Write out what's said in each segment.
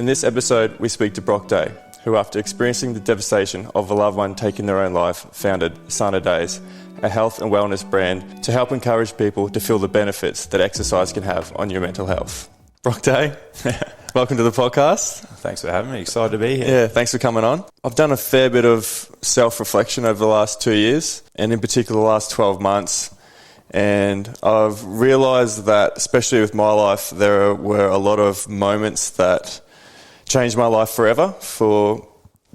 this episode, we speak to Brock Day, who after experiencing the devastation of a loved one taking their own life, founded Sana Days, a health and wellness brand to help encourage people to feel the benefits that exercise can have on your mental health. Brock Day, welcome to the podcast. Thanks for having me. Excited to be here. Yeah, thanks for coming on. I've done a fair bit of self-reflection over the last 2 years, and in particular the last 12 months. And I've realised that, especially with my life, there were a lot of moments that changed my life forever, for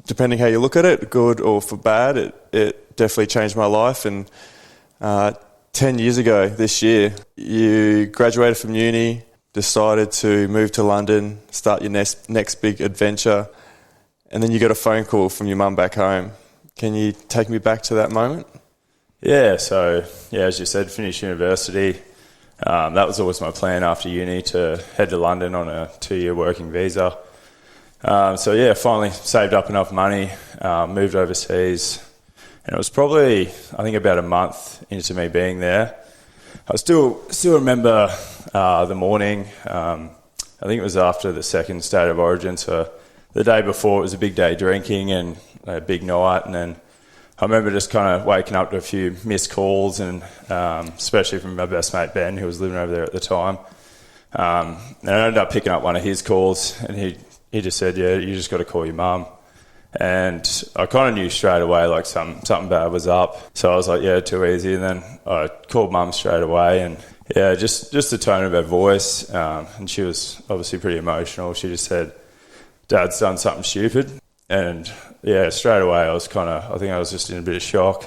depending how you look at it, good or for bad. It definitely changed my life. And 10 years ago this year, you graduated from uni, decided to move to London, start your next big adventure, and then you got a phone call from your mum back home. Can you take me back to that moment? Yeah, so, as you said, finished university. That was always my plan after uni, to head to London on a 2-year working visa. Finally saved up enough money, moved overseas, and it was probably, I think, about a month into me being there. I still remember the morning. I think it was after the second State of Origin, so the day before it was a big day drinking and a big night, and then I remember just kind of waking up to a few missed calls, and especially from my best mate Ben, who was living over there at the time. And I ended up picking up one of his calls, and he just said, "Yeah, you just got to call your mum." And I kind of knew straight away like something bad was up. So I was like, "Yeah, too easy." And then I called mum straight away, and just the tone of her voice, and she was obviously pretty emotional. She just said, "Dad's done something stupid." And straight away I think I was just in a bit of shock.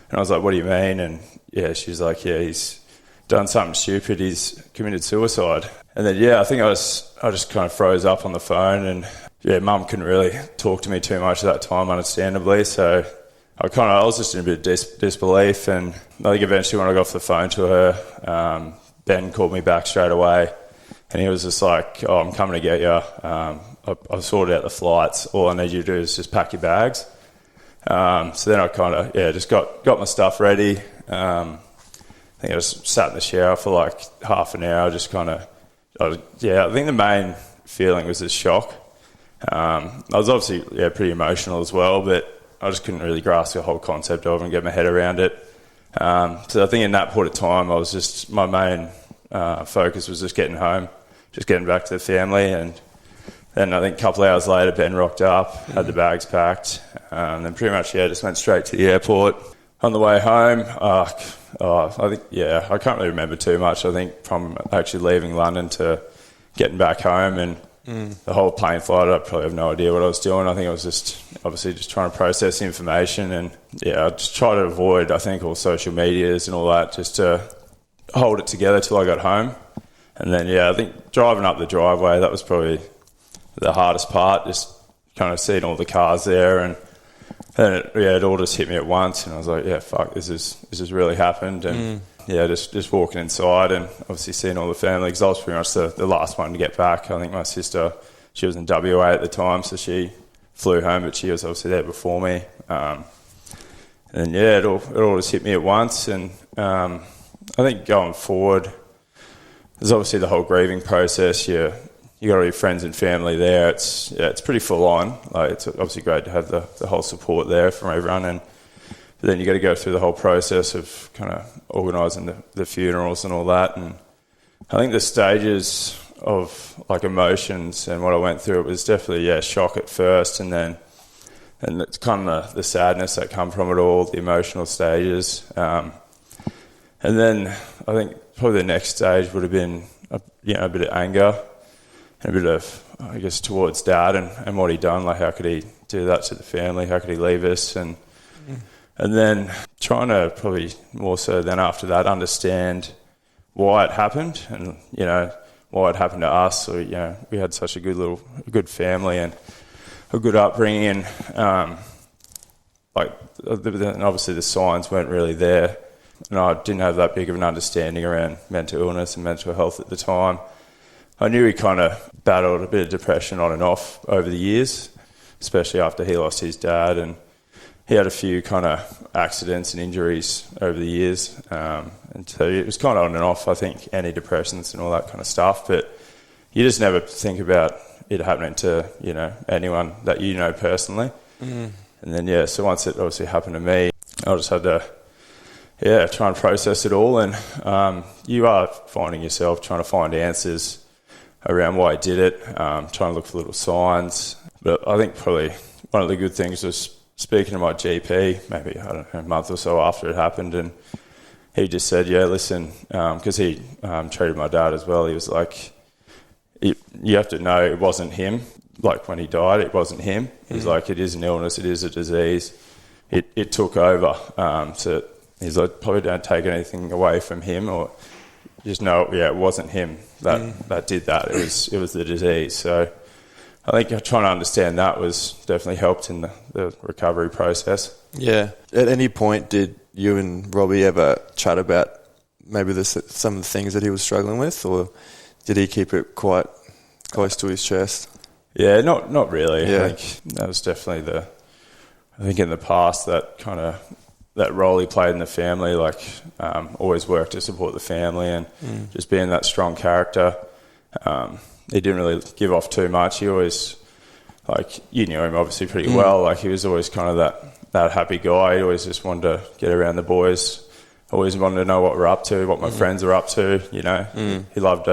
And I was like, "What do you mean?" And she's like, "He's done something stupid. He's committed suicide." And then I think I just kind of froze up on the phone, and mum couldn't really talk to me too much at that time, understandably. So I was just in a bit of disbelief. And I think eventually when I got off the phone to her, Ben called me back straight away, and he was just like, "Oh, I'm coming to get you. I've sorted out the flights. All I need you to do is just pack your bags." So then I kind of just got my stuff ready. I think I just sat in the shower for like half an hour, just kind of, I think the main feeling was this shock. I was obviously pretty emotional as well, but I just couldn't really grasp the whole concept of it and get my head around it. So I think in that point of time, my main focus was just getting home, just getting back to the family. And then I think a couple of hours later, Ben rocked up, had the bags packed, and then pretty much just went straight to the airport. On the way home, I think I can't really remember too much. I think from actually leaving London to getting back home, and the whole plane flight, I probably have no idea what I was doing. I think I was just trying to process information, and I just try to avoid, I think, all social medias and all that, just to hold it together till I got home. And then I think driving up the driveway, that was probably the hardest part, just kind of seeing all the cars there, and then it all just hit me at once, and I was like, fuck, this has really happened. And just walking inside and obviously seeing all the family, because I was pretty much the last one to get back. I think my sister, she was in WA at the time, so she flew home, but she was obviously there before me. And it all just hit me at once. And I think going forward, there's obviously the whole grieving process. You got all your friends and family there. It's pretty full on. Like, it's obviously great to have the whole support there from everyone, but then you got to go through the whole process of kind of organising the funerals and all that. And I think the stages of like emotions and what I went through, it was definitely shock at first, and it's kind of the sadness that come from it all, the emotional stages, and then I think probably the next stage would have been a bit of anger. And a bit of, I guess, towards Dad and what he'd done. Like, how could he do that to the family? How could he leave us? And then trying to probably more so then after that understand why it happened, and why it happened to us. So we had such a good family and a good upbringing, and obviously the signs weren't really there, and I didn't have that big of an understanding around mental illness and mental health at the time. I knew he kind of battled a bit of depression on and off over the years, especially after he lost his dad, and he had a few kind of accidents and injuries over the years, and so it was kind of on and off, I think, antidepressants and all that kind of stuff, but you just never think about it happening to, anyone that you know personally. And then, so once it obviously happened to me, I just had to, try and process it all. And you are finding yourself trying to find answers around why I did it, trying to look for little signs. But I think probably one of the good things was speaking to my GP, maybe, I don't know, a month or so after it happened, and he just said, listen, because he treated my dad as well, he was like, you have to know it wasn't him. Like when he died, it wasn't him. He's like, it is an illness, it is a disease. It took over. So he's like, probably don't take anything away from him, or just know, it wasn't him that did that. It was the disease. So I think trying to understand that was definitely helped in the recovery process. Yeah. At any point, did you and Robbie ever chat about maybe some of the things that he was struggling with, or did he keep it quite close to his chest? Yeah, not really. Yeah. I think that was definitely I think in the past that role he played in the family, like always worked to support the family and just being that strong character. He didn't really give off too much. He always, like, you knew him obviously pretty well. Like, he was always kind of that happy guy. He always just wanted to get around the boys. Always wanted to know what we're up to, what my friends are up to. He loved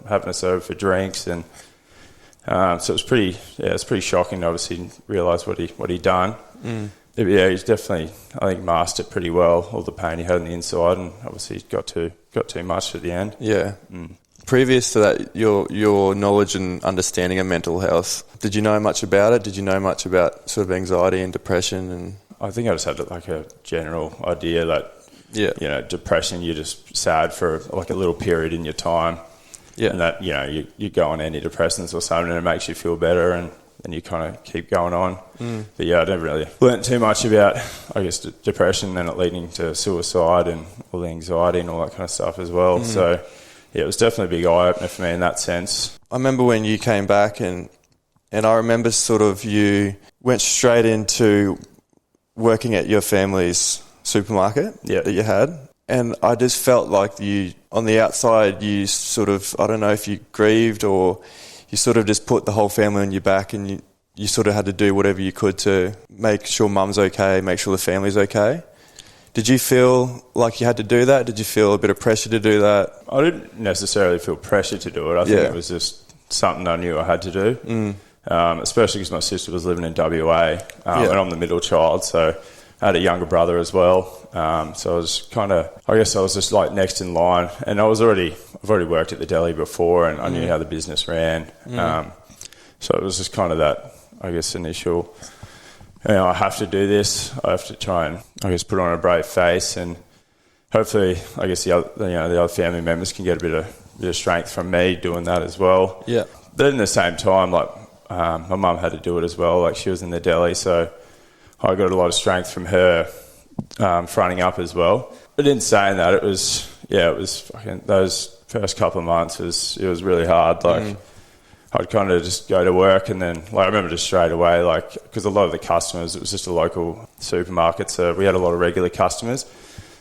having us over for drinks, and so it was pretty shocking to obviously realise what he'd done. But he's definitely, I think, masked it pretty well, all the pain he had on the inside, and obviously got too much at the end. Yeah. Previous to that, your knowledge and understanding of mental health, did you know much about it? Did you know much about sort of anxiety and depression? And I think I just had like a general idea that, depression, you're just sad for like a little period in your time. Yeah. And that, you go on antidepressants or something and it makes you feel better, and then you kind of keep going on. But I never really learnt too much about, I guess, depression, and it leading to suicide and all the anxiety and all that kind of stuff as well. So it was definitely a big eye-opener for me in that sense. I remember when you came back, and I remember sort of you went straight into working at your family's supermarket that you had. And I just felt like you, on the outside, you sort of, I don't know if you grieved or you sort of just put the whole family on your back, and you sort of had to do whatever you could to make sure mum's okay, make sure the family's okay. Did you feel like you had to do that? Did you feel a bit of pressure to do that? I didn't necessarily feel pressure to do it. I think it was just something I knew I had to do, especially because my sister was living in WA, and I'm the middle child, so I had a younger brother as well. So I was I was just like next in line, and I've already worked at the deli before, and I knew how the business ran. So it was just kind of that, I guess, initial, I have to do this. I have to try and, I guess, put on a brave face, and hopefully, I guess the other family members can get a bit of strength from me doing that as well. Yeah. But in the same time, like my mum had to do it as well. Like, she was in the deli, so I got a lot of strength from her fronting up as well. But in saying that, it was fucking, those first couple of months it was really hard. Like, I'd kind of just go to work, and then, like, I remember just straight away, like, because a lot of the customers, it was just a local supermarket, so we had a lot of regular customers.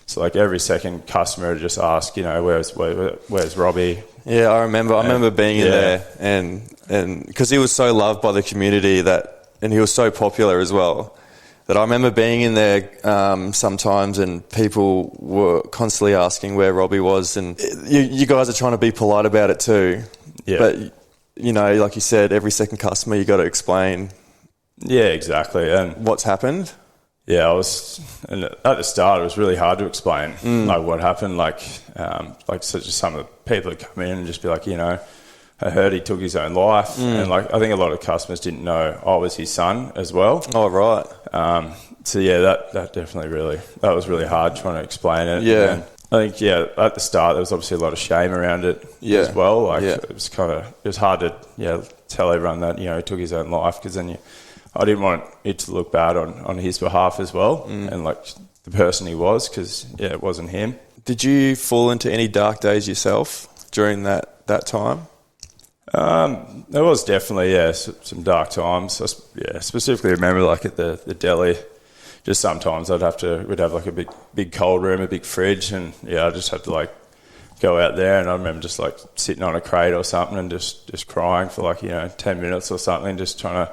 So, like, every second customer would just ask, where's Robbie? Yeah, I remember being in there, and because he was so loved by the community and he was so popular as well, that I remember being in there sometimes, and people were constantly asking where Robbie was, and you guys are trying to be polite about it too. Yeah. But, like you said, every second customer you got to explain. Yeah, exactly. And what's happened? Yeah, and at the start it was really hard to explain like what happened. So just some of the people would come in and just be like, I heard he took his own life, and like I think a lot of customers didn't know I was his son as well. Oh, right. So yeah, that definitely that was really hard trying to explain it. Yeah. And I think at the start there was obviously a lot of shame around it as well. Like it was hard to tell everyone that he took his own life, because then I didn't want it to look bad on his behalf as well, and like the person he was, because it wasn't him. Did you fall into any dark days yourself during that time? There was definitely some dark times. I specifically remember like at the deli, just sometimes we'd have like a big cold room, a big fridge, and I just had to like go out there, and I remember just like sitting on a crate or something and just crying for like 10 minutes or something, just trying to,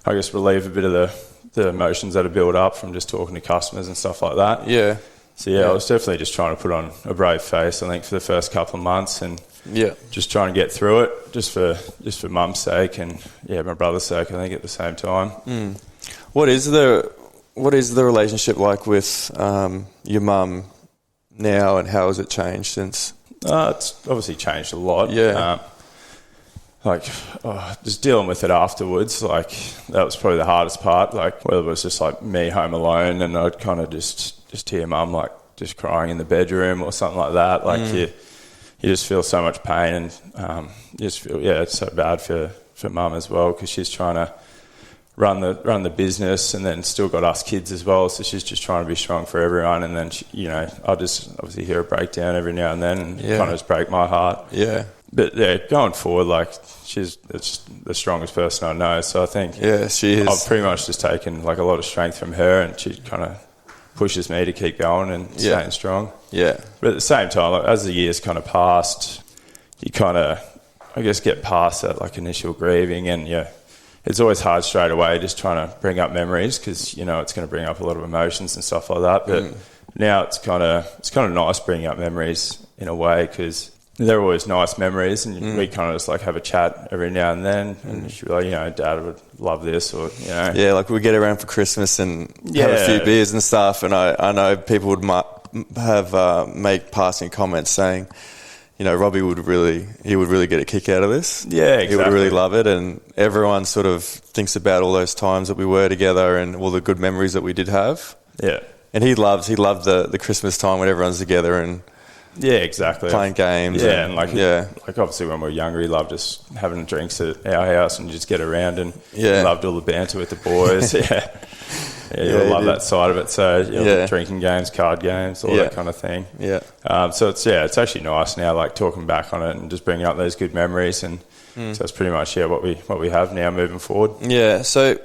I guess, relieve a bit of the emotions that are built up from just talking to customers and stuff like that. Yeah. So I was definitely just trying to put on a brave face, I think, for the first couple of months, and just trying to get through it, just for mum's sake and my brother's sake, I think, at the same time. What is the relationship like with your mum now, and how has it changed since? It's obviously changed a lot. Yeah. Just dealing with it afterwards, like that was probably the hardest part. Like whether it was just like me home alone and I'd kind of just hear mum like just crying in the bedroom or something like that. Like you just feel so much pain, and you just feel it's so bad for mum as well, because she's trying to run the business and then still got us kids as well. So she's just trying to be strong for everyone, and then I'll just obviously hear a breakdown every now and then, and kind of just break my heart. Yeah. But going forward, like it's the strongest person I know. So I think she is. I've pretty much just taken like a lot of strength from her, and she kind of pushes me to keep going and staying strong. Yeah. But at the same time, like, as the years kind of passed, you kind of, I guess, get past that like initial grieving, and it's always hard straight away just trying to bring up memories, because it's going to bring up a lot of emotions and stuff like that. But now it's kind of nice bringing up memories in a way, because they're always nice memories, and we kind of just like have a chat every now and then, and she'll be like, Dad would love this, or like we get around for Christmas and have a few beers and stuff, and I know people would make passing comments saying, Robbie would really get a kick out of this. Yeah, exactly. He would really love it, and everyone sort of thinks about all those times that we were together and all the good memories that we did have. Yeah. And he loved the Christmas time when everyone's together and exactly, playing games. Yeah, and like obviously when we were younger, he loved just having drinks at our house and just get around, and he loved all the banter with the boys. You'll love that side of it. So drinking games, card games, all that kind of thing. Yeah. So it's actually nice now, like talking back on it and just bringing up those good memories, and so that's pretty much what we have now moving forward. Yeah. So,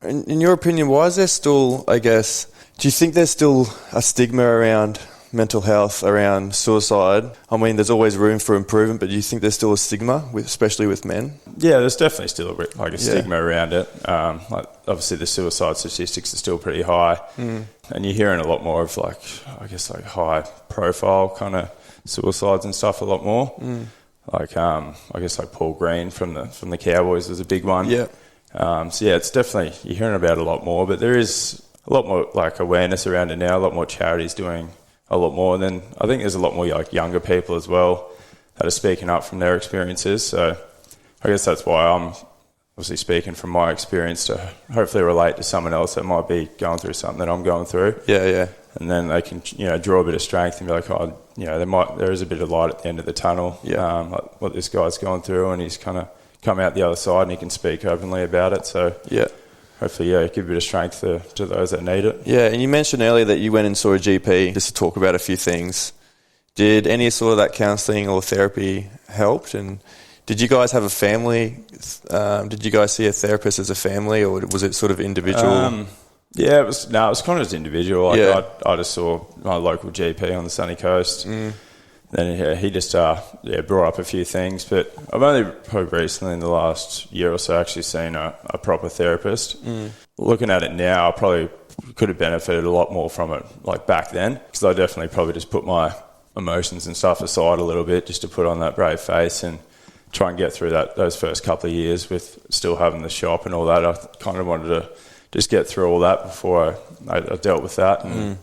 in your opinion, why is there still, I guess, do you think there's still a stigma around mental health, around suicide? I mean, there's always room for improvement, but do you think there's still a stigma, especially with men? Yeah, there's definitely still a stigma around it. Like obviously the suicide statistics are still pretty high, and you're hearing a lot more of like high profile kind of suicides and stuff a lot more. Like I guess like Paul Green from the Cowboys was a big one. Yeah. It's definitely, you're hearing about it a lot more, but there is a lot more like awareness around it now. A lot more charities doing a lot more, and then I think there's a lot more like younger people as well that are speaking up from their experiences. So I guess that's why I'm obviously speaking from my experience to hopefully relate to someone else that might be going through something that I'm going through. Yeah. And then they can draw a bit of strength and be like, there is a bit of light at the end of the tunnel. Yeah. Like what this guy's gone through, and he's kind of come out the other side and he can speak openly about it. So hopefully, give a bit of strength to those that need it. Yeah, and you mentioned earlier that you went and saw a GP just to talk about a few things. Did any sort of that counselling or therapy helped? And did you guys have a family? Did you guys see a therapist as a family, or was it sort of individual? It was kind of just individual. Like I just saw my local GP on the sunny coast. Then he just brought up a few things, but I've only probably recently in the last year or so actually seen a proper therapist. Looking at it now, I probably could have benefited a lot more from it like back then, because I definitely probably just put my emotions and stuff aside a little bit just to put on that brave face and try and get through those first couple of years with still having the shop and all that. I kind of wanted to just get through all that before I dealt with that. And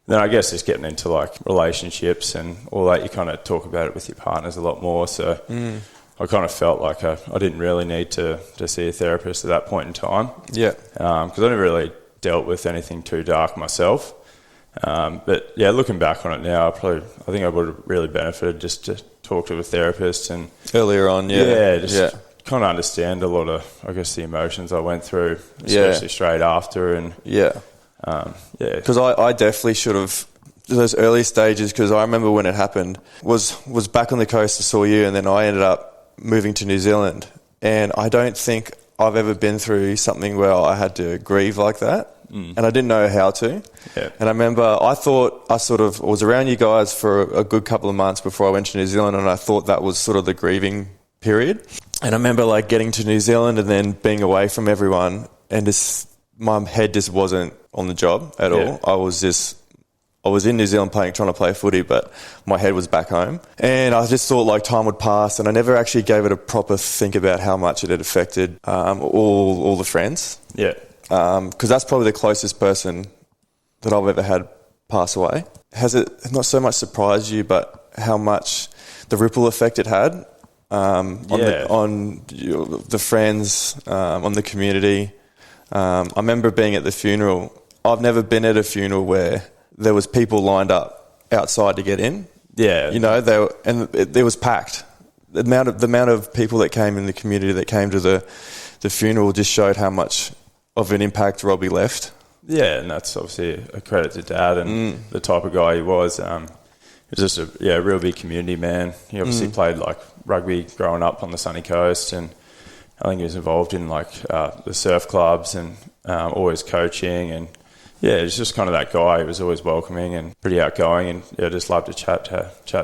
then I guess just getting into like relationships and all that, you kind of talk about it with your partners a lot more. So I kind of felt like I didn't really need to see a therapist at that point in time. Yeah. Because I never really dealt with anything too dark myself. But looking back on it now, I think I would have really benefited just to talk to a therapist and earlier on. Kind of understand a lot of, I guess, the emotions I went through, especially straight after. And because I definitely should have, those early stages, because I remember when it happened, was back on the coast, I saw you, and then I ended up moving to New Zealand, and I don't think I've ever been through something where I had to grieve like that. and I didn't know how to. Yeah. And I remember I thought I sort of was around you guys for a good couple of months before I went to New Zealand, and I thought that was sort of the grieving period. And I remember like getting to New Zealand and then being away from everyone, and just my head just wasn't on the job at all. I was in New Zealand trying to play footy, but my head was back home. And I just thought like time would pass, and I never actually gave it a proper think about how much it had affected all the friends. Yeah. Because that's probably the closest person that I've ever had pass away. Has it not so much surprised you, but how much the ripple effect it had on the friends, on the community? I remember being at the funeral. I've never been at a funeral where there was people lined up outside to get in. Yeah. You know, it was packed. The amount of people that came in the community that came to the funeral just showed how much of an impact Robbie left. Yeah, and that's obviously a credit to Dad and the type of guy he was. He was just a real big community man. He obviously played like rugby growing up on the sunny coast, and I think he was involved in like the surf clubs and always coaching, and he's just kind of that guy. He was always welcoming and pretty outgoing, and just loved to chat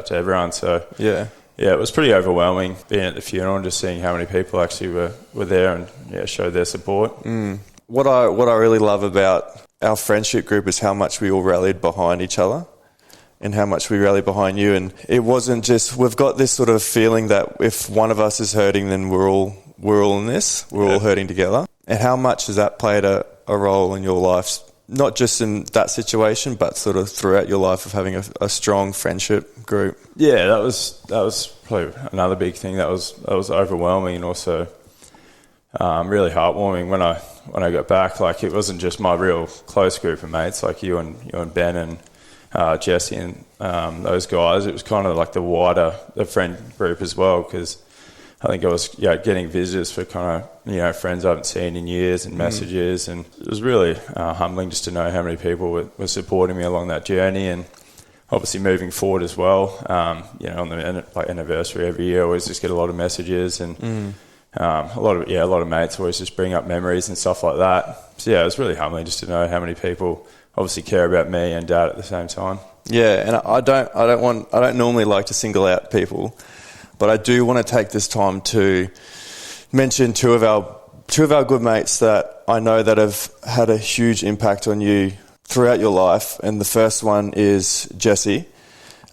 to everyone. So it was pretty overwhelming being at the funeral and just seeing how many people actually were there and showed their support. What I really love about our friendship group is how much we all rallied behind each other, and how much we rallied behind you. And it wasn't just, we've got this sort of feeling that if one of us is hurting, then we're all in this. We're all hurting together. And how much has that played a role in your life? Not just in that situation, but sort of throughout your life of having a strong friendship group. Yeah, that was probably another big thing that was overwhelming, and also really heartwarming when I got back. Like, it wasn't just my real close group of mates, like you and Ben and Jesse and those guys. It was kind of like the friend group as well, because I think I was getting visitors for kind of friends I haven't seen in years, and messages, and it was really humbling just to know how many people were supporting me along that journey. And obviously moving forward as well, on the anniversary every year, I always just get a lot of messages, and a lot of mates always just bring up memories and stuff like that. So it was really humbling just to know how many people obviously care about me and Dad at the same time. Yeah, and I don't normally like to single out people, but I do want to take this time to mention two of our good mates that I know that have had a huge impact on you throughout your life. And the first one is Jesse,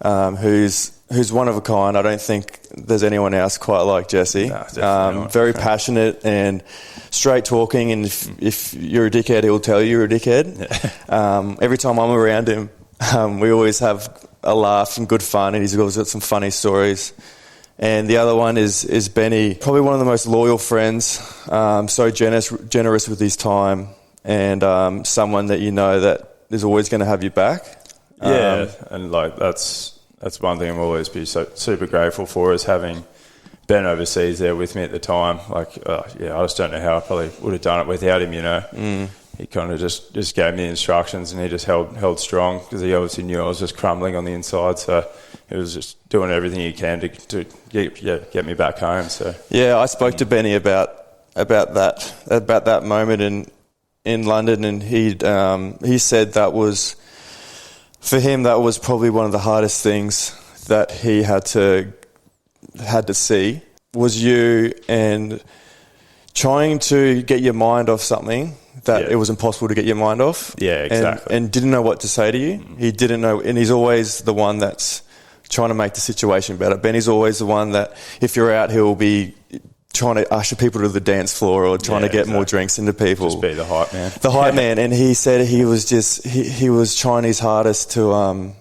who's one of a kind. I don't think there's anyone else quite like Jesse. No, very passionate and straight talking, and if you're a dickhead, he'll tell you you're a dickhead. Yeah. Every time I'm around him, we always have a laugh and good fun, and he's always got some funny stories. And the other one is Benny, probably one of the most loyal friends, so generous with his time, and someone that you know that is always going to have you back. And like that's one thing I'm always be so super grateful for, is having Ben overseas there with me at the time. Like, I just don't know how I probably would have done it without him, He kind of just gave me the instructions, and he just held strong, because he obviously knew I was just crumbling on the inside. So he was just doing everything he can to get me back home. So I spoke to Benny about that moment in London, and he said that was, for him, that was probably one of the hardest things that he had to see, was you and trying to get your mind off something that it was impossible to get your mind off. Yeah, exactly. And didn't know what to say to you. He didn't know, and he's always the one that's trying to make the situation better. Benny's always the one that, if you're out, he'll be trying to usher people to the dance floor, or trying to get more drinks into people. Just be the hype man. The hype man. And he said he was trying his hardest to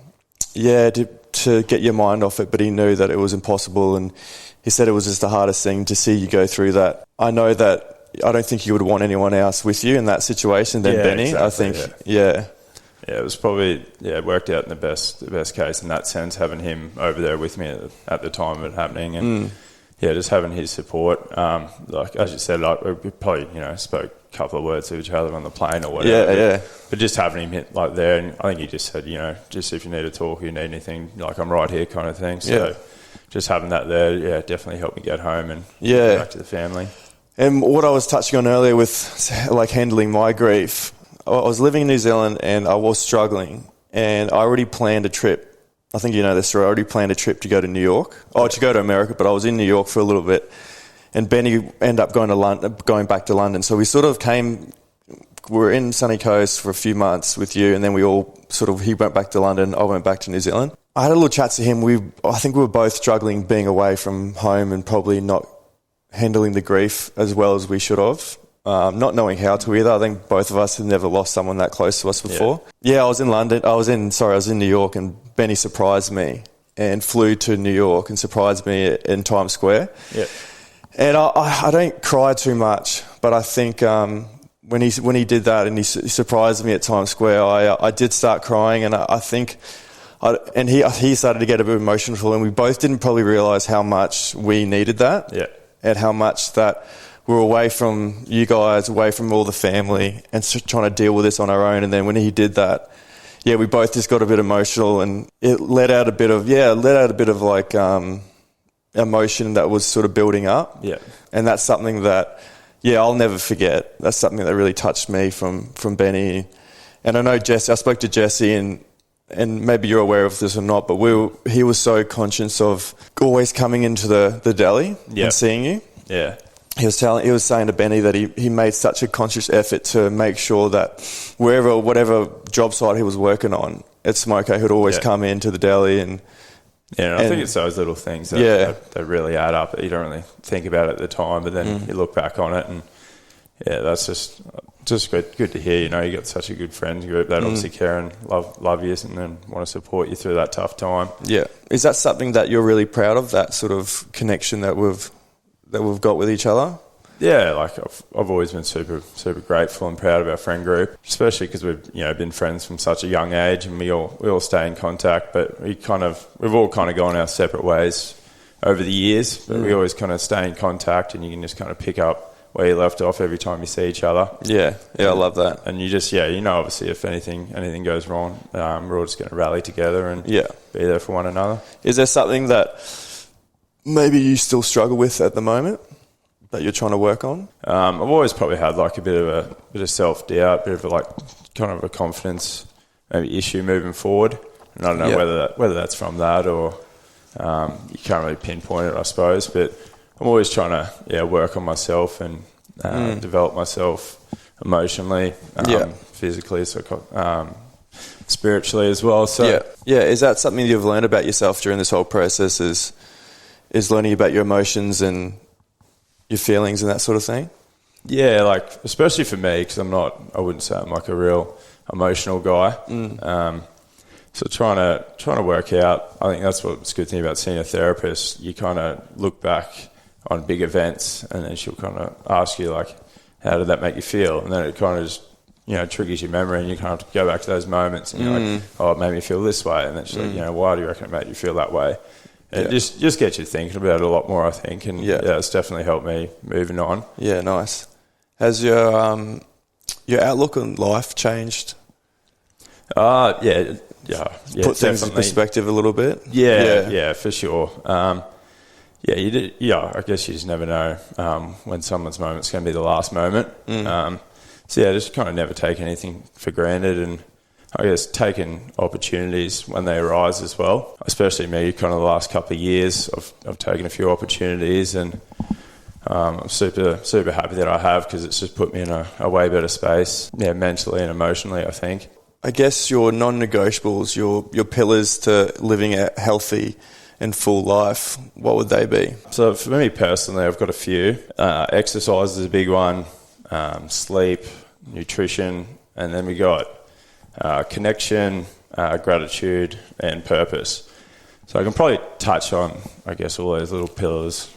get your mind off it, but he knew that it was impossible. And he said it was just the hardest thing to see you go through that. I know that I don't think you would want anyone else with you in that situation than Benny. Exactly, I think, it was probably, it worked out in the best case in that sense, having him over there with me at the time of it happening, and just having his support. Like, as you said, like, we probably, spoke a couple of words to each other on the plane or whatever. But just having him hit like there, and I think he just said, just if you need to talk, you need anything, like, I'm right here kind of thing. So just having that there, definitely helped me get home and get back to the family. And what I was touching on earlier with, like, handling my grief, I was living in New Zealand and I was struggling, and I already planned a trip. I think you know this story. I already planned a trip to go to New York, to go to America, but I was in New York for a little bit, and Benny ended up going back to London. So we sort of we were in Sunny Coast for a few months with you, and then he went back to London, I went back to New Zealand. I had a little chat to him. I think we were both struggling being away from home and probably not handling the grief as well as we should have. Not knowing how to either. I think both of us had never lost someone that close to us before. Yeah, I was in New York, and Benny surprised me and flew to New York and surprised me in Times Square. Yeah. And I don't cry too much, but I think when he did that and he surprised me at Times Square, I did start crying, and I think he started to get a bit emotional, and we both didn't probably realise how much we needed that. Yeah. And how much that we were away from you guys, away from all the family, and trying to deal with this on our own. And then when he did that, we both just got a bit emotional, and it let out a bit of like emotion that was sort of building up. Yeah. And that's something that, I'll never forget. That's something that really touched me from Benny. And I know I spoke to Jesse, and maybe you're aware of this or not, but he was so conscious of always coming into the deli and seeing you. Yeah. He was saying to Benny that he made such a conscious effort to make sure that whatever job site he was working on at Smoko, he'd always come into the deli and I think it's those little things that really add up. You don't really think about it at the time, but then you look back on it, and that's just good to hear. You got such a good friend group that obviously care and love you and then want to support you through that tough time. Yeah, is that something that you're really proud of? That sort of connection that we've got with each other? Yeah, like I've always been super grateful and proud of our friend group, especially because we've been friends from such a young age, and we all stay in contact. But we've all kind of gone our separate ways over the years, but we always kind of stay in contact, and you can just kind of pick up where you left off every time you see each other. Yeah, I love that. And you just obviously if anything goes wrong, we're all just going to rally together and be there for one another. Is there something that maybe you still struggle with at the moment that you're trying to work on? I've always probably had like a bit of self-doubt, bit of kind of a confidence maybe issue moving forward. And I don't know whether that's from that or you can't really pinpoint it, I suppose. But I'm always trying to work on myself and develop myself emotionally, physically, spiritually as well. So is that something you've learned about yourself during this whole process? Is learning about your emotions and your feelings and that sort of thing? Yeah, like especially for me, because I wouldn't say I'm like a real emotional guy. So trying to work out, I think that's what's a good thing about seeing a therapist. You kind of look back on big events, and then she'll kind of ask you like, how did that make you feel? And then it kind of just triggers your memory, and you kind of have to go back to those moments, and you're like, oh, it made me feel this way, and then she's like, why do you reckon it made you feel that way? And it just gets you thinking about it a lot more, I think, and it's definitely helped me moving on. Yeah, nice. Has your outlook on life changed? Put things in perspective a little bit. Yeah, for sure. You did. Yeah, I guess you just never know when someone's moment's going to be the last moment. Just kind of never take anything for granted, and I guess taking opportunities when they arise as well. Especially me, kind of the last couple of years, I've taken a few opportunities, and I'm super happy that I have, because it's just put me in a way better space, mentally and emotionally, I think. I guess your non-negotiables, your pillars to living a healthy and full life, what would they be? So for me personally, I've got a few. Exercise is a big one, sleep, nutrition, and then we got connection, gratitude, and purpose. So I can probably touch on, I guess, all those little pillars.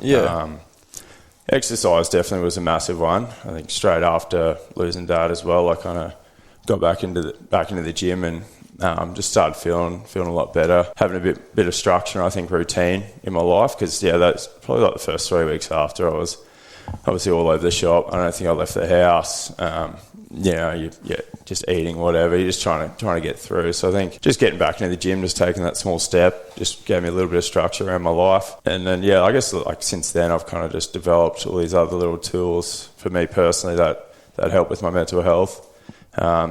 Exercise definitely was a massive one. I think straight after losing Dad as well, I kind of got back into the gym and just started feeling a lot better, having a bit of structure, I think, routine in my life, because that's probably like the first 3 weeks after I was obviously all over the shop. I don't think I left the house. Just eating whatever. You're just trying to get through. So I think just getting back into the gym, just taking that small step, just gave me a little bit of structure around my life. And then I guess like since then I've kind of just developed all these other little tools for me personally that help with my mental health.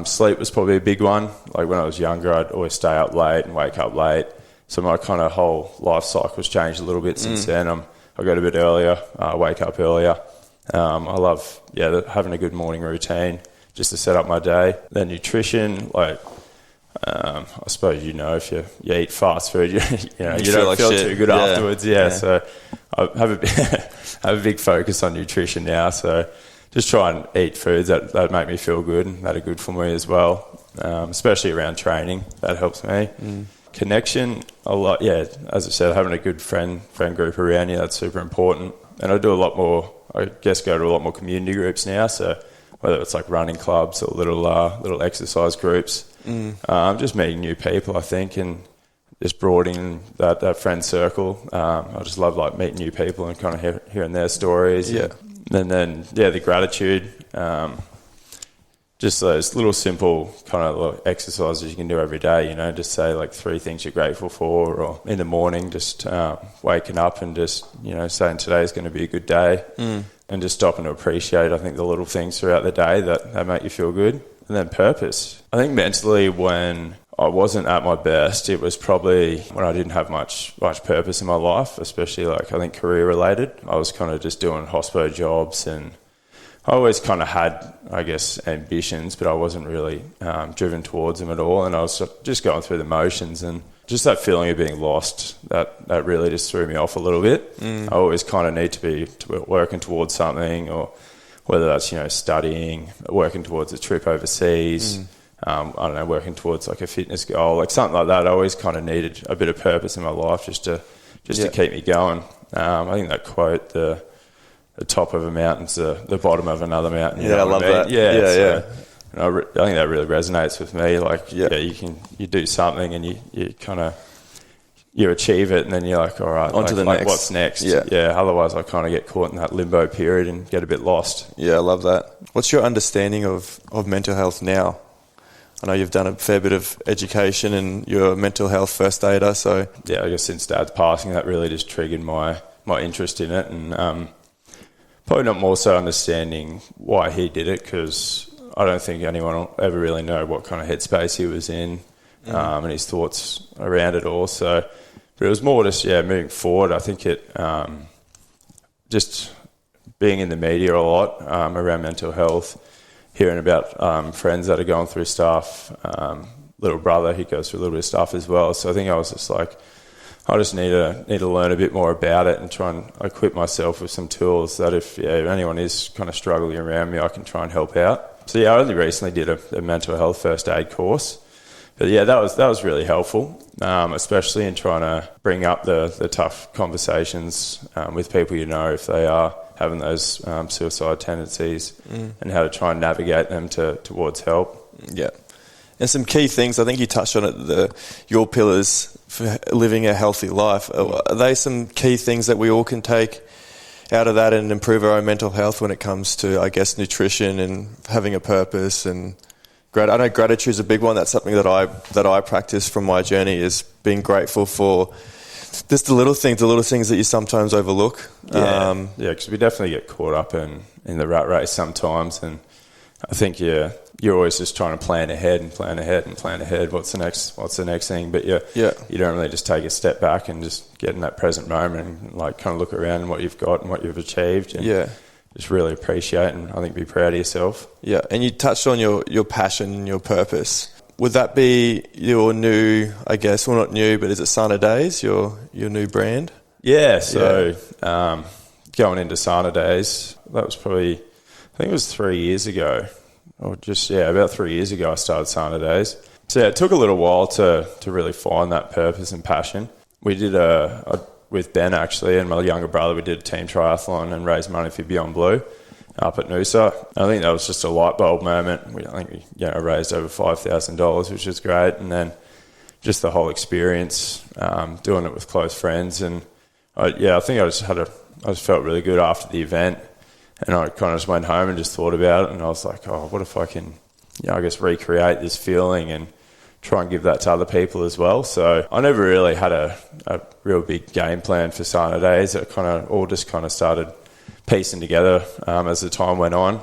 Sleep was probably a big one. Like when I was younger, I'd always stay up late and wake up late. So my kind of whole life cycle's changed a little bit since then. I go to bed earlier, wake up earlier. I love having a good morning routine just to set up my day. Then nutrition, like I suppose if you eat fast food, you don't feel too good afterwards. So I have a big focus on nutrition now. So just try and eat foods that make me feel good and that are good for me as well, especially around training. That helps me. Connection, a lot. Yeah, as I said, having a good friend group around you, that's super important. And I do a lot more. I guess go to a lot more community groups now. So whether it's like running clubs or little exercise groups, just meeting new people, I think, and just broadening that friend circle. I just love like meeting new people and kind of hearing their stories. Yeah. And then the gratitude. Just those little simple kind of little exercises you can do every day, just say like 3 things you're grateful for, or in the morning just waking up and just, saying today's going to be a good day, and just stopping to appreciate, I think, the little things throughout the day that make you feel good. And then purpose. I think mentally when I wasn't at my best, it was probably when I didn't have much purpose in my life, especially like I think career related. I was kind of just doing hospo jobs, and I always kind of had, I guess, ambitions, but I wasn't really driven towards them at all. And I was just going through the motions, and just that feeling of being lost, that really just threw me off a little bit. I always kind of need to be working towards something, or whether that's, studying, working towards a trip overseas, I don't know, working towards like a fitness goal, like something like that. I always kind of needed a bit of purpose in my life just to keep me going. I think that quote, the top of a mountain's the bottom of another mountain. I love that. Yeah. And I think that really resonates with me. Like, you do something and you kind of, you achieve it, and then you're like, all right, on to the next. What's next? Yeah. Otherwise, I kind of get caught in that limbo period and get a bit lost. Yeah, I love that. What's your understanding of mental health now? I know you've done a fair bit of education and you're a mental health first aider. So yeah, I guess since Dad's passing, that really just triggered my interest in it, and probably not more so understanding why he did it, because I don't think anyone will ever really know what kind of headspace he was in, and his thoughts around it all. So, but it was more just, moving forward. I think it, just being in the media a lot around mental health, hearing about friends that are going through stuff, little brother, he goes through a little bit of stuff as well. So I think I was just like, I just need to learn a bit more about it and try and equip myself with some tools that if anyone is kind of struggling around me, I can try and help out. So I only recently did a mental health first aid course, but that was really helpful, especially in trying to bring up the tough conversations with people if they are having those suicide tendencies, and how to try and navigate them towards help. Yeah. And some key things, I think you touched on it, your pillars for living a healthy life. Are they some key things that we all can take out of that and improve our own mental health when it comes to, I guess, nutrition and having a purpose? And I know gratitude is a big one. That's something that I practice from my journey, is being grateful for just the little things that you sometimes overlook. Yeah, because we definitely get caught up in the rat race sometimes, and I think you're always just trying to plan ahead. What's the next thing? But you don't really just take a step back and just get in that present moment and like kind of look around and what you've got and what you've achieved, and just really appreciate and I think be proud of yourself. Yeah, and you touched on your passion and your purpose. Would that be your new, I guess, well, not new, but is it Sana Days, your new brand? Yeah, so going into Sana Days, that was probably, I think it was 3 years ago, or just, about 3 years ago I started Sana Days. So it took a little while to really find that purpose and passion. We did with Ben actually and my younger brother, we did a team triathlon and raised money for Beyond Blue up at Noosa. I think that was just a light bulb moment. I think we raised over $5,000, which was great. And then just the whole experience, doing it with close friends. And I think I just felt really good after the event. And I kind of just went home and just thought about it. And I was like, what if I can, I guess, recreate this feeling and try and give that to other people as well. So I never really had a real big game plan for Sana Days. It kind of all just kind of started piecing together as the time went on.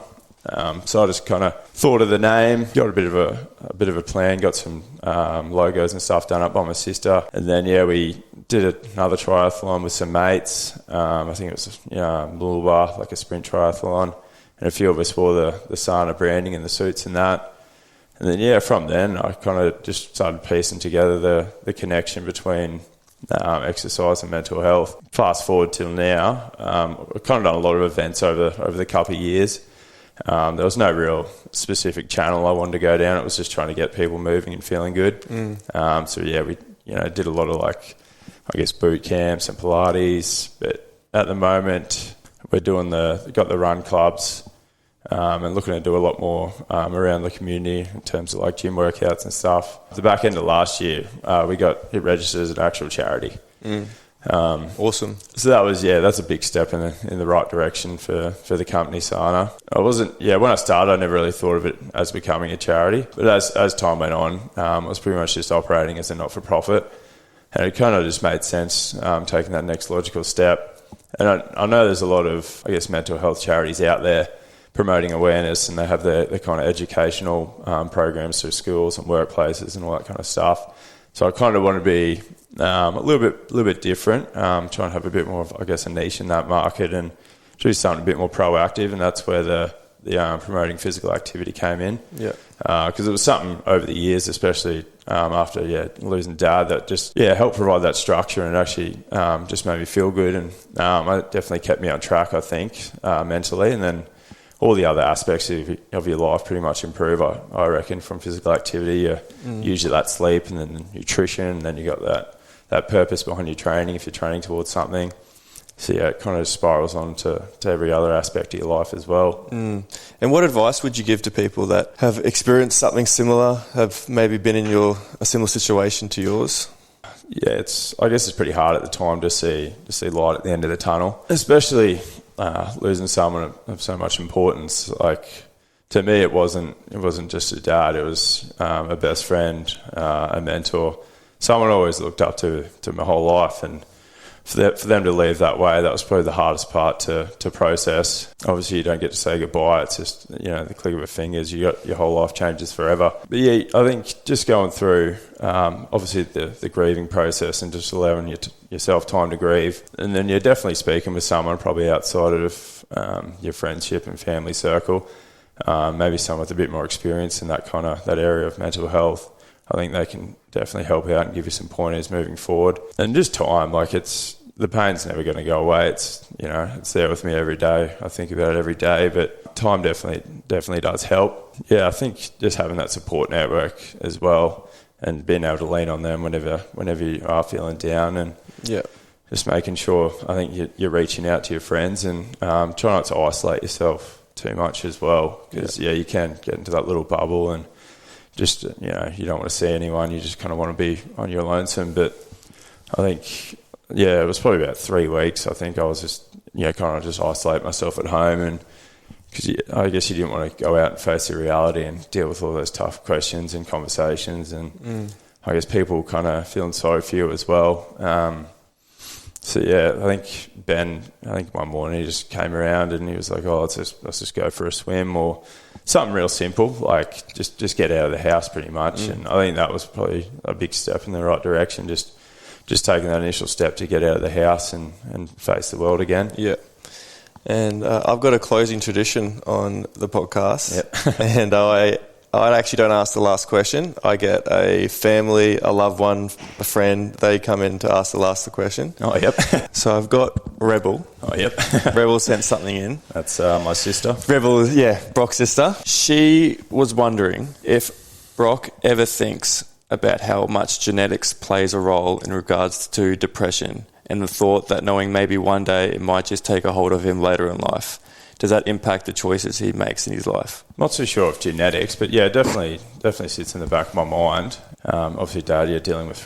So I just kind of thought of the name, got a bit of a plan, got some logos and stuff done up by my sister, and then we did another triathlon with some mates. I think it was Mooloolaba, like a sprint triathlon, and a few of us wore the Sana branding and the suits and that. And then from then I kind of just started piecing together the connection between exercise and mental health. Fast forward till now, I've kind of done a lot of events over the couple of years. There was no real specific channel I wanted to go down. It was just trying to get people moving and feeling good. We did a lot of boot camps and Pilates. But at the moment, we're got the run clubs. And looking to do a lot more around the community in terms of like gym workouts and stuff. At the back end of last year, we got it registered as an actual charity. Awesome. So that's a big step in the right direction for the company Sana. When I started, I never really thought of it as becoming a charity, but as time went on, I was pretty much just operating as a not-for-profit, and it kind of just made sense taking that next logical step. And I know there's a lot of mental health charities out there promoting awareness, and they have their kind of educational programs through schools and workplaces and all that kind of stuff. So I kind of want to be a little bit different, try and have a bit more of a niche in that market and do something a bit more proactive, and that's where the promoting physical activity came in. Because it was something over the years, especially after losing Dad, that just helped provide that structure, and it actually just made me feel good, and it definitely kept me on track, I think, mentally. And then all the other aspects of your life pretty much improve, I reckon, from physical activity. Usually that sleep, and then nutrition, and then you got that purpose behind your training if you're training towards something. So it kind of spirals on to every other aspect of your life as well. And what advice would you give to people that have experienced something similar, have maybe been in a similar situation to yours? It's pretty hard at the time to see light at the end of the tunnel, especially losing someone of so much importance. Like, to me, it wasn't just a dad. It was a best friend, a mentor, someone I always looked up to my whole life. And for them to leave that way, that was probably the hardest part to process. Obviously, you don't get to say goodbye. It's just, the click of a fingers. Your whole life changes forever. But I think just going through, obviously, the grieving process and just allowing yourself time to grieve. And then you're definitely speaking with someone probably outside of your friendship and family circle, maybe someone with a bit more experience in that area of mental health. I think they can definitely help out and give you some pointers moving forward. And just time, the pain's never going to go away. It's there with me every day. I think about it every day, but time definitely does help. I think just having that support network as well, and being able to lean on them whenever you are feeling down, and just making sure, I think you're reaching out to your friends, and try not to isolate yourself too much as well, because you can get into that little bubble, and just you don't want to see anyone. You just kind of want to be on your lonesome. But I think it was probably about 3 weeks. I think I was just kind of just isolate myself at home, and because I guess you didn't want to go out and face the reality and deal with all those tough questions and conversations, and I guess people kind of feeling sorry for you as well. I think Ben, one morning he just came around and he was like, "Oh, let's just go for a swim," or something real simple, like just get out of the house pretty much. And I think that was probably a big step in the right direction, just taking that initial step to get out of the house and face the world again. Yeah. And I've got a closing tradition on the podcast, and I actually don't ask the last question. I get a family, a loved one, a friend. They come in to ask the question. Oh, yep. So I've got Rebel. Oh, yep. Rebel sent something in. That's my sister. Rebel, Brock's sister. She was wondering if Brock ever thinks about how much genetics plays a role in regards to depression, and the thought that knowing maybe one day it might just take a hold of him later in life. Does that impact the choices he makes in his life? Not so sure of genetics, but definitely sits in the back of my mind. Obviously, Dad, dealing with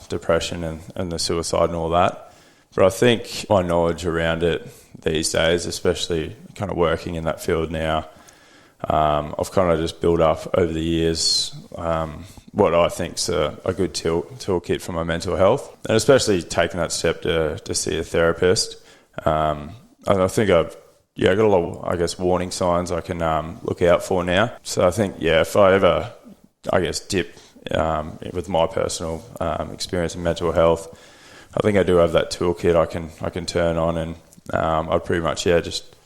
depression and the suicide and all that. But I think my knowledge around it these days, especially kind of working in that field now, I've kind of just built up over the years what I think's a good toolkit for my mental health, and especially taking that step to see a therapist. I think I've I got a lot of, I guess, warning signs I can look out for now. So I think, if I ever, I guess, dip with my personal experience in mental health, I think I do have that toolkit I can turn on, and I'd pretty much, just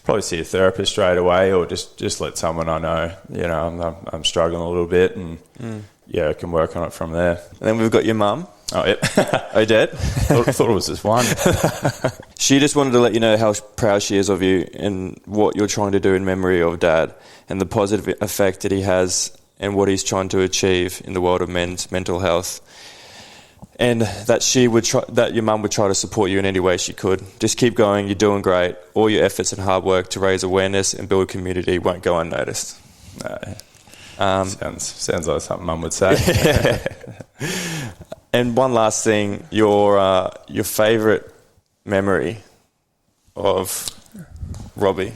probably see a therapist straight away, or just let someone I know, I'm struggling a little bit, and I can work on it from there. And then we've got your mum. Oh, yep. Oh, Dad? thought it was just one. She just wanted to let you know how proud she is of you and what you're trying to do in memory of Dad, and the positive effect that he has and what he's trying to achieve in the world of men's mental health. And that your mum would try to support you in any way she could. Just keep going, you're doing great. All your efforts and hard work to raise awareness and build community won't go unnoticed. Sounds like something Mum would say. And one last thing, your favourite memory of Robbie?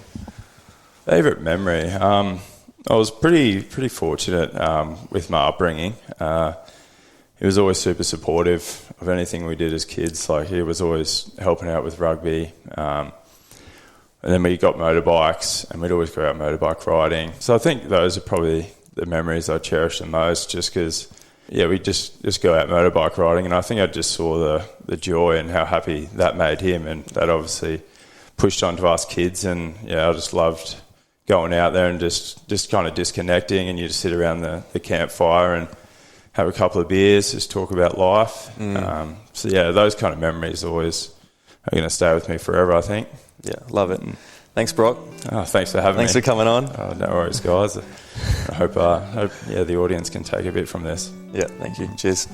Favourite memory? I was pretty fortunate with my upbringing. He was always super supportive of anything we did as kids. Like, he was always helping out with rugby. And then we got motorbikes, and we'd always go out motorbike riding. So I think those are probably the memories I cherish the most, just because, we just go out motorbike riding, and I think I just saw the joy and how happy that made him, and that obviously pushed on to us kids. And I just loved going out there and just kind of disconnecting, and you just sit around the campfire and have a couple of beers, just talk about life. Those kind of memories always are going to stay with me forever, I think. Yeah, love it. Thanks, Brock. Oh, thanks for having me. Thanks for coming on. Oh, no worries, guys. I hope the audience can take a bit from this. Yeah, thank you. Cheers.